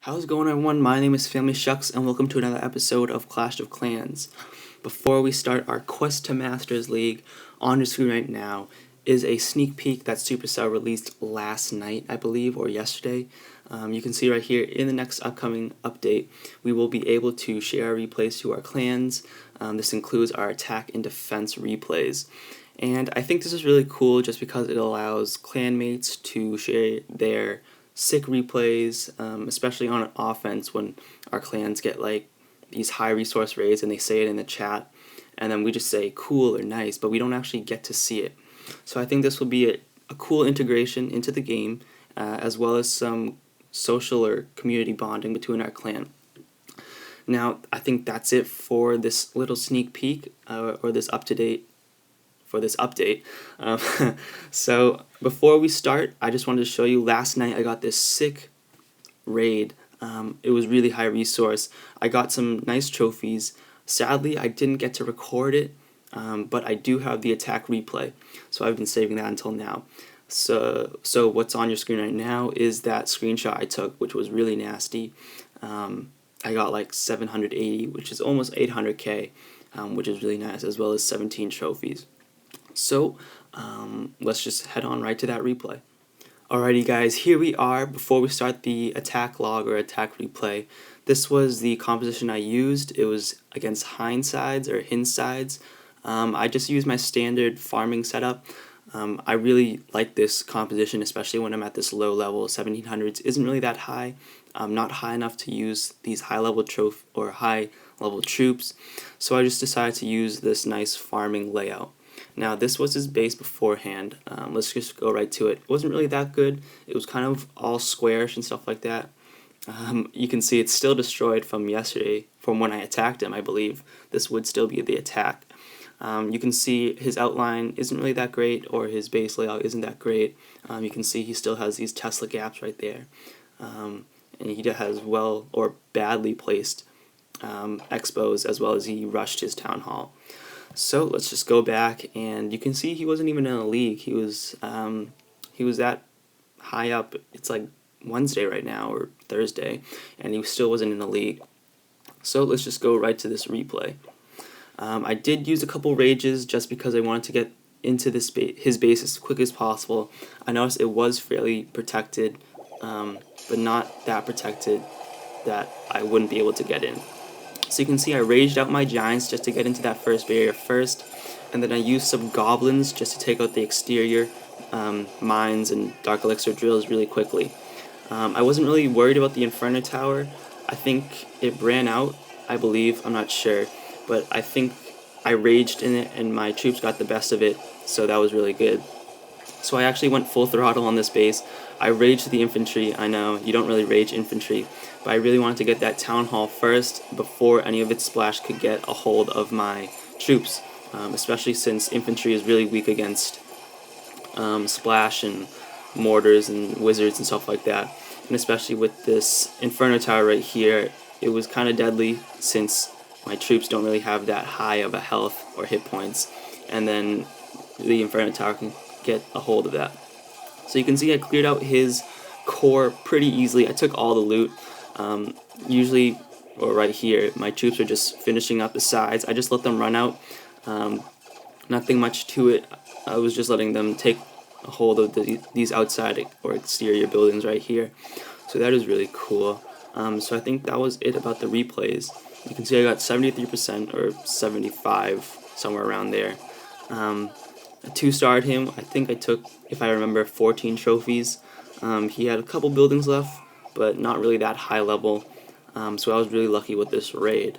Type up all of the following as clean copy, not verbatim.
How's it going, everyone? My name is Phamily Shucks, and welcome to another episode of Clash of Clans. Before we start our Quest to Masters League, on your screen right now is a sneak peek that Supercell released last night, I believe, or yesterday. You can see right here, in the next upcoming update, we will be able to share replays to our clans. This includes our attack and defense replays. And I think this is really cool just because it allows clanmates to share their sick replays, especially on offense when our clans get like these high resource raids and they say it in the chat, and then we just say cool or nice, but we don't actually get to see it. So I think this will be a cool integration into the game, as well as some social or community bonding between our clan. Now, I think that's it for this little sneak peek, or this update. So before we start, I just wanted to show you, last night I got this sick raid. It was really high resource. I got some nice trophies. Sadly, I didn't get to record it, but I do have the attack replay, so I've been saving that until now. So what's on your screen right now is that screenshot I took, which was really nasty. I got like 780, which is almost 800k, which is really nice, as well as 17 trophies. So let's just head on right to that replay. Alrighty guys, here we are. Before we start the attack log or attack replay, this was the composition I used. It was against Hindsides or Hinsides. I just used my standard farming setup. I really like this composition, especially when I'm at this low level. 1700s isn't really that high. Not high enough to use these high level troops. So I just decided to use this nice farming layout. Now, this was his base beforehand. Let's just go right to it. It wasn't really that good. It was kind of all squarish and stuff like that. You can see it's still destroyed from yesterday, from when I attacked him, I believe. This would still be the attack. You can see his outline isn't really that great, or his base layout isn't that great. You can see he still has these Tesla gaps right there. And he has well or badly placed expos, as well as he rushed his town hall. So let's just go back, and you can see he wasn't even in a league. He was that high up. It's like Wednesday right now, or Thursday, and he still wasn't in a league. So let's just go right to this replay. I did use a couple rages just because I wanted to get into his base as quick as possible. I noticed it was fairly protected, but not that protected that I wouldn't be able to get in. So you can see I raged out my giants just to get into that first barrier first, and then I used some goblins just to take out the exterior mines and dark elixir drills really quickly. I wasn't really worried about the Inferno Tower. I think it ran out, I believe, I'm not sure, but I think I raged in it and my troops got the best of it, so that was really good. So I actually went full throttle on this base. I raged the infantry. I know, you don't really rage infantry, but I really wanted to get that town hall first before any of its splash could get a hold of my troops, especially since infantry is really weak against splash and mortars and wizards and stuff like that. And especially with this Inferno Tower right here, it was kind of deadly since my troops don't really have that high of a health or hit points, and then the Inferno Tower can get a hold of that. So you can see I cleared out his core pretty easily. I took all the loot. Usually, or right here, my troops are just finishing up the sides. I just let them run out. Nothing much to it. I was just letting them take a hold of these outside or exterior buildings right here. So that is really cool. So I think that was it about the replays. You can see I got 73% or 75, somewhere around there. I 2-starred him. I think I took, if I remember, 14 trophies. He had a couple buildings left, but not really that high level. So I was really lucky with this raid.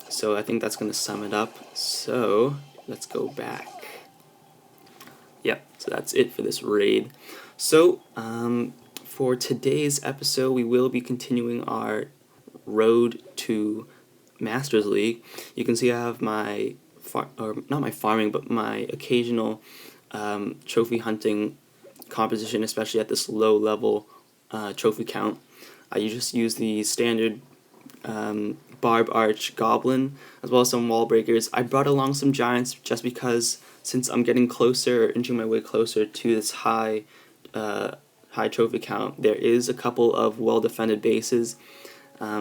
So I think that's going to sum it up. So let's go back. Yep, so that's it for this raid. So for today's episode, we will be continuing our road to Masters League. You can see I have my not my farming, but my occasional trophy hunting composition, especially at this low level trophy count. I just use the standard barb arch goblin, as well as some wall breakers. I brought along some giants just because, since I'm getting closer, or inching my way closer to this high high trophy count, there is a couple of well-defended bases,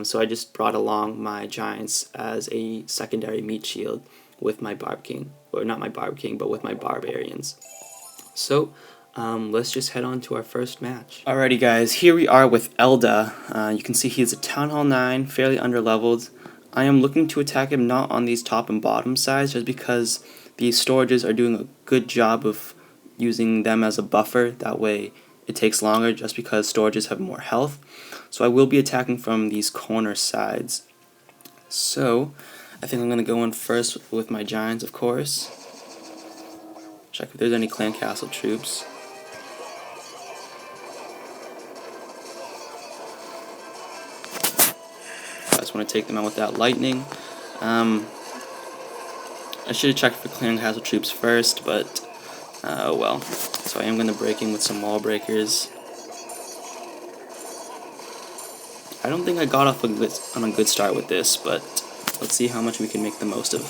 so I just brought along my giants as a secondary meat shield with my Barb King, or not my Barb King, but with my barbarians. So let's just head on to our first match. Alrighty guys, here we are with Elda. You can see he is a Town Hall 9, fairly underleveled. I am looking to attack him not on these top and bottom sides, just because these storages are doing a good job of using them as a buffer. That way it takes longer, just because storages have more health. So I will be attacking from these corner sides. So I think I'm going to go in first with my giants, of course. Check if there's any clan castle troops. I just want to take them out with that lightning. I should have checked for clan castle troops first, but well. So I am going to break in with some wall breakers. I don't think I got off on a good start with this, but let's see how much we can make the most of.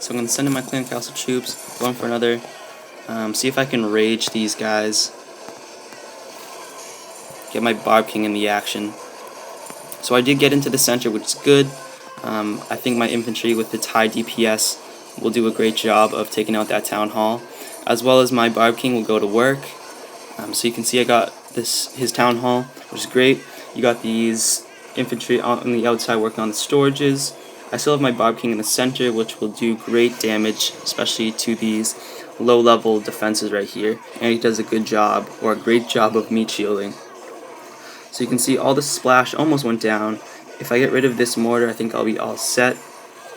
So I'm going to send in my clan castle troops, going for another, see if I can rage these guys, get my Barb King in the action. So I did get into the center, which is good. I think my infantry with its high DPS will do a great job of taking out that town hall, as well as my Barb King will go to work. So you can see I got his town hall, which is great. You got these infantry on the outside working on the storages. I still have my Barb King in the center, which will do great damage, especially to these low-level defenses right here. And he does a good job, or a great job, of meat shielding. So you can see all the splash almost went down. If I get rid of this mortar, I think I'll be all set.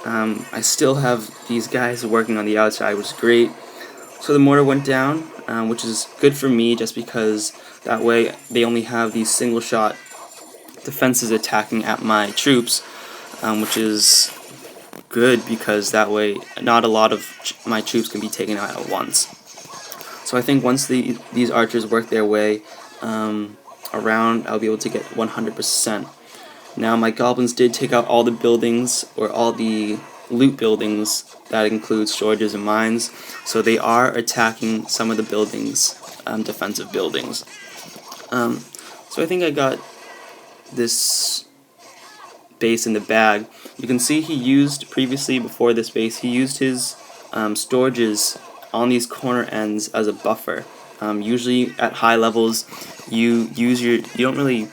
I still have these guys working on the outside, which is great. So the mortar went down, which is good for me, just because that way they only have these single-shot defenses attacking at my troops, which is good, because that way not a lot of my troops can be taken out at once. So I think once these archers work their way around, I'll be able to get 100%. Now my goblins did take out all the buildings, or all the loot buildings, that includes storages and mines, so they are attacking some of the buildings, defensive buildings. So I think I got this base in the bag. You can see he used, previously before this base, he used his storages on these corner ends as a buffer. Usually at high levels you don't really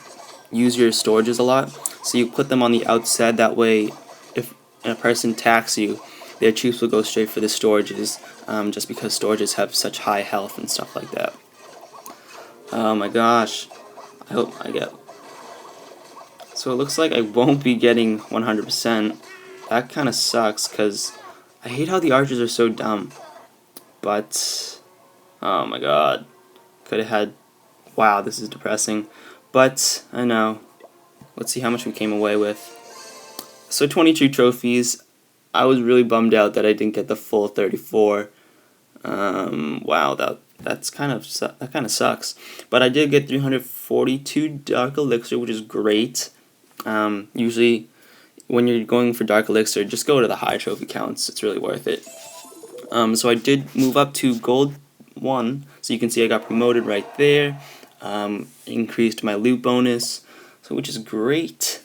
use your storages a lot, so you put them on the outside. That way if a person attacks you, their troops will go straight for the storages, just because storages have such high health and stuff like that. Oh my gosh, I hope I get... So it looks like I won't be getting 100%. That kind of sucks, because I hate how the archers are so dumb. But, oh my god, could have had... Wow, this is depressing. But, I know. Let's see how much we came away with. So 22 trophies. I was really bummed out that I didn't get the full 34. Wow, that kind of sucks. But I did get 342 Dark Elixir, which is great. Usually, when you're going for Dark Elixir, just go to the high trophy counts. It's really worth it. So I did move up to Gold 1. So you can see I got promoted right there. Increased my loot bonus, so which is great.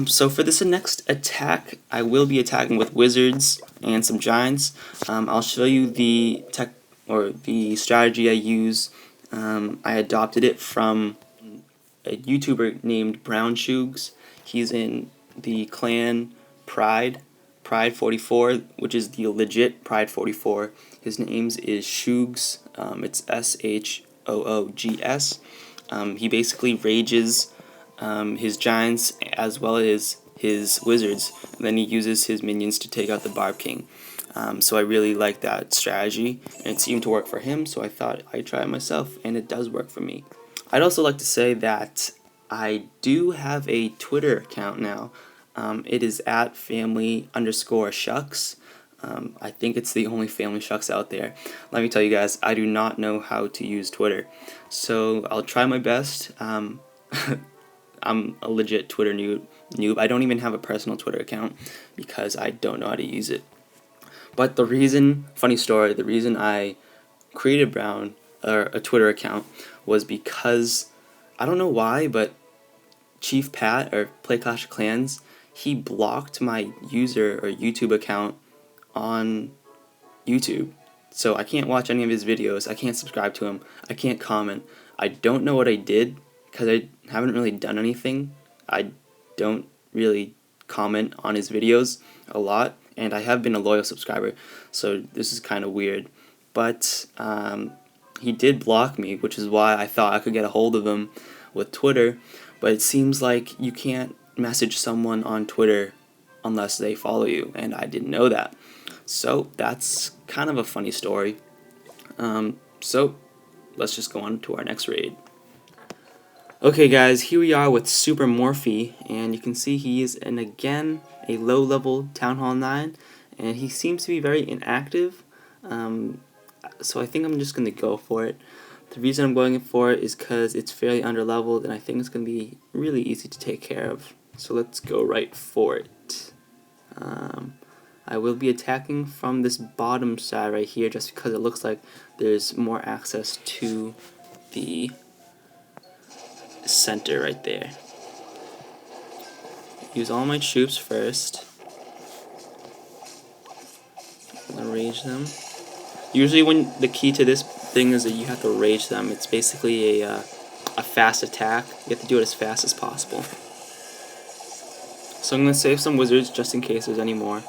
So for this next attack, I will be attacking with wizards and some giants. I'll show you the strategy I use. I adopted it from a YouTuber named Shucks. He's in the clan Pride44, which is the legit Pride44. His name is Shucks. It's SHOOGS. He basically rages his giants as well as his wizards, and then he uses his minions to take out the Barb King. So I really like that strategy, and it seemed to work for him, so I thought I'd try it myself, and it does work for me. I'd also like to say that I do have a Twitter account now. It is at Phamily_Shucks. I think it's the only Family Shucks out there. Let me tell you guys, I do not know how to use Twitter, so I'll try my best. I'm a legit Twitter noob. I don't even have a personal Twitter account because I don't know how to use it. But funny story, the reason I created Brown or a Twitter account was because I don't know why, but Chief Pat or PlayClashofClans, he blocked my user or YouTube account on YouTube. So I can't watch any of his videos, I can't subscribe to him, I can't comment. I don't know what I did because I haven't really done anything. I don't really comment on his videos a lot, and I have been a loyal subscriber, so this is kind of weird. But he did block me, which is why I thought I could get a hold of him with Twitter, but it seems like you can't message someone on Twitter unless they follow you, and I didn't know that. So that's kind of a funny story. So let's just go on to our next raid. Okay guys, here we are with Super Morphe, and you can see he is again a low level Town Hall 9, and he seems to be very inactive, so I think I'm just going to go for it. The reason I'm going for it is because it's fairly underleveled, and I think it's going to be really easy to take care of. So let's go right for it. I will be attacking from this bottom side right here just because it looks like there's more access to the center right there. Use all my troops first. I'm gonna rage them. Usually when the key to this thing is that you have to rage them, it's basically a fast attack. You have to do it as fast as possible. So I'm going to save some wizards just in case there's any more.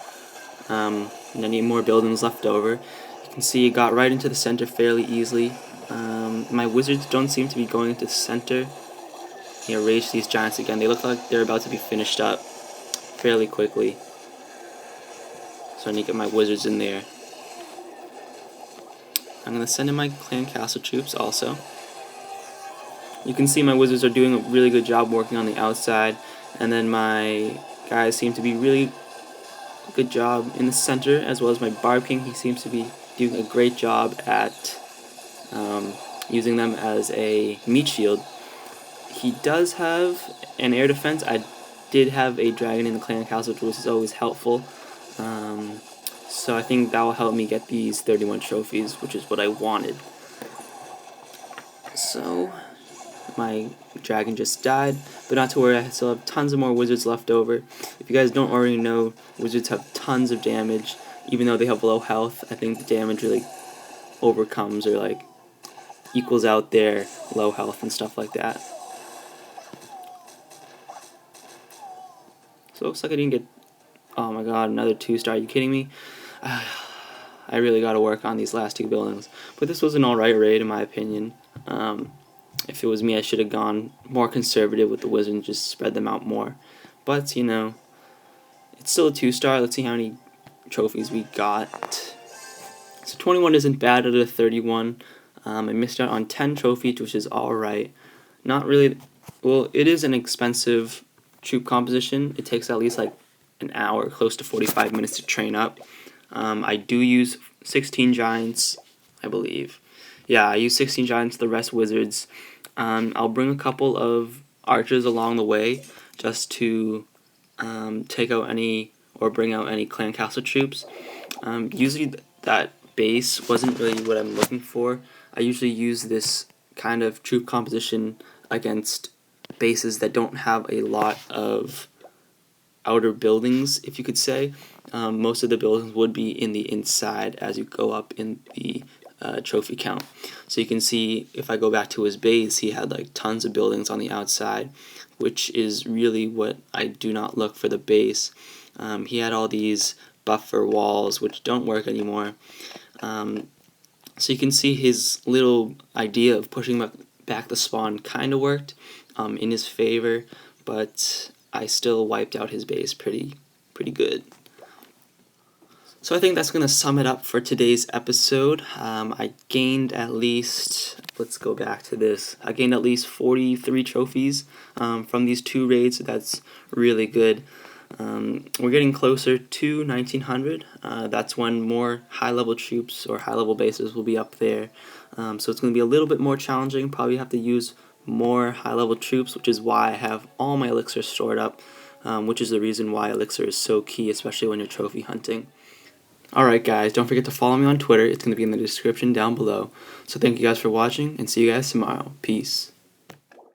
And any more buildings left over. You can see it got right into the center fairly easily. My wizards don't seem to be going into the center. Here, rage these giants again. They look like they're about to be finished up fairly quickly. So I need to get my wizards in there. I'm going to send in my clan castle troops also. You can see my wizards are doing a really good job working on the outside, and then my guys seem to be really good job in the center, as well as my Barb King. He seems to be doing a great job at using them as a meat shield. He does have an air defense. I did have a dragon in the clan castle, which is always helpful. So I think that will help me get these 31 trophies, which is what I wanted. So my dragon just died, but not to worry, I still have tons of more wizards left over. If you guys don't already know, wizards have tons of damage, even though they have low health. I think the damage really overcomes or like equals out their low health and stuff like that. So it looks like I didn't get, oh my god, another 2-star. Are you kidding me? I really got to work on these last 2 buildings. But this was an alright raid in my opinion. If it was me, I should have gone more conservative with the wizard and just spread them out more. But, you know, it's still a 2-star. Let's see how many trophies we got. So 21 isn't bad out of 31. I missed out on 10 trophies, which is alright. Not really, well, it is an expensive troop composition. It takes at least like an hour, close to 45 minutes to train up. I do use 16 giants, I believe. Yeah, I use 16 giants, the rest wizards. I'll bring a couple of archers along the way just to take out any or bring out any clan castle troops. Usually that base wasn't really what I'm looking for. I usually use this kind of troop composition against bases that don't have a lot of outer buildings, if you could say. Most of the buildings would be in the inside as you go up in the trophy count. So you can see if I go back to his base, he had like tons of buildings on the outside, which is really what I do not look for the base. He had all these buffer walls which don't work anymore. So you can see his little idea of pushing back the spawn kind of worked in his favor, but I still wiped out his base pretty good. So I think that's going to sum it up for today's episode. I gained at least, let's go back to this, I gained at least 43 trophies from these 2 raids, so that's really good. We're getting closer to 1900. That's when more high-level troops or high-level bases will be up there. So it's going to be a little bit more challenging. Probably have to use more high-level troops, which is why I have all my elixirs stored up, which is the reason why elixir is so key, especially when you're trophy hunting. Alright guys, don't forget to follow me on Twitter. It's going to be in the description down below. So thank you guys for watching, and see you guys tomorrow. Peace.